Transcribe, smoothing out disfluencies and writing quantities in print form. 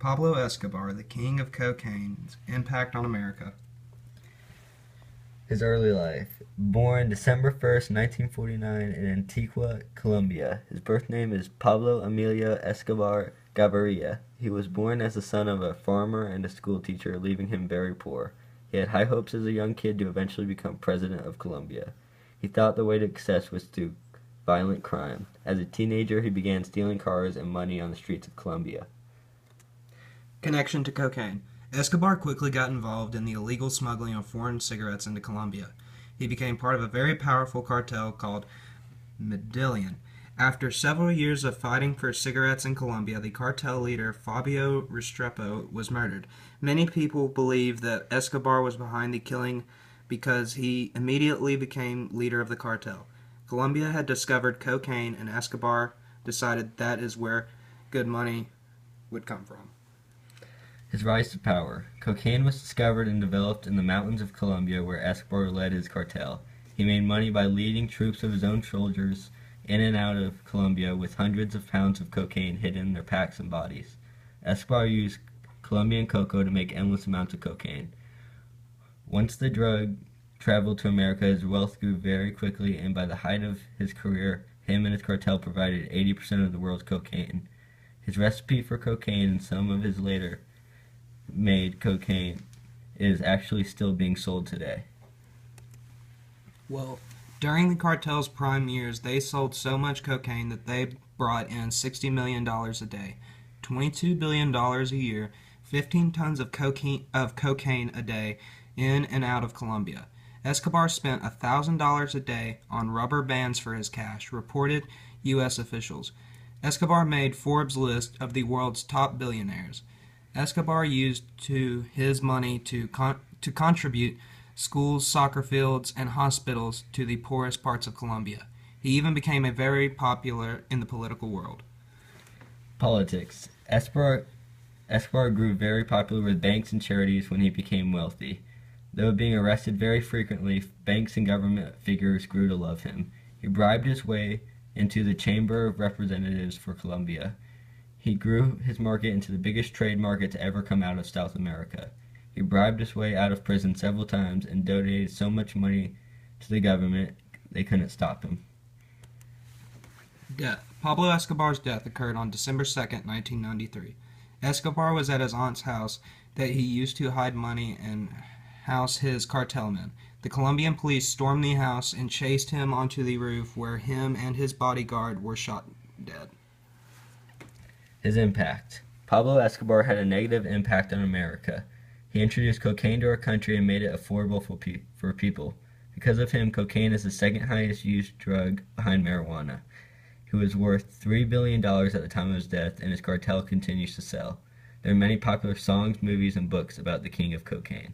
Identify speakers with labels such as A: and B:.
A: Pablo Escobar, the king of cocaine's impact on America.
B: His early life. Born December 1st, 1949 in Antigua, Colombia. His birth name is Pablo Emilio Escobar Gaviria. He was born as the son of a farmer and a schoolteacher, leaving him very poor. He had high hopes as a young kid to eventually become president of Colombia. He thought the way to success was through violent crime. As a teenager, he began stealing cars and money on the streets of Colombia.
A: Connection to cocaine. Escobar quickly got involved in the illegal smuggling of foreign cigarettes into Colombia. He became part of a very powerful cartel called Medellin. After several years of fighting for cigarettes in Colombia, the cartel leader Fabio Restrepo was murdered. Many people believe that Escobar was behind the killing because he immediately became leader of the cartel. Colombia had discovered cocaine, and Escobar decided that is where good money would come from.
B: His rise to power. Cocaine was discovered and developed in the mountains of Colombia, where Escobar led his cartel. He made money by leading troops of his own soldiers in and out of Colombia with hundreds of pounds of cocaine hidden in their packs and bodies. Escobar used Colombian cocoa to make endless amounts of cocaine. Once the drug traveled to America, his wealth grew very quickly, and by the height of his career, him and his cartel provided 80% of the world's cocaine. His recipe for cocaine and some of his later made cocaine is actually still being sold today.
A: Well, during the cartel's prime years, they sold so much cocaine that they brought in $60 million a day, $22 billion a year, 15 tons of cocaine a day in and out of Colombia. Escobar spent $1,000 a day on rubber bands for his cash, reported U.S. officials. Escobar made Forbes' list of the world's top billionaires. Escobar used his money to contribute schools, soccer fields, and hospitals to the poorest parts of Colombia. He even became very popular in the political world.
B: Politics. Escobar grew very popular with banks and charities when he became wealthy. Though being arrested very frequently, banks and government figures grew to love him. He bribed his way into the Chamber of Representatives for Colombia. He grew his market into the biggest trade market to ever come out of South America. He bribed his way out of prison several times and donated so much money to the government they couldn't stop him.
A: Death. Pablo Escobar's death occurred on December 2nd, 1993. Escobar was at his aunt's house that he used to hide money and house his cartel men. The Colombian police stormed the house and chased him onto the roof, where him and his bodyguard were shot dead.
B: His impact. Pablo Escobar had a negative impact on America. He introduced cocaine to our country and made it affordable for people. Because of him, cocaine is the second highest used drug behind marijuana. He was worth $3 billion at the time of his death, and his cartel continues to sell. There are many popular songs, movies, and books about the king of cocaine.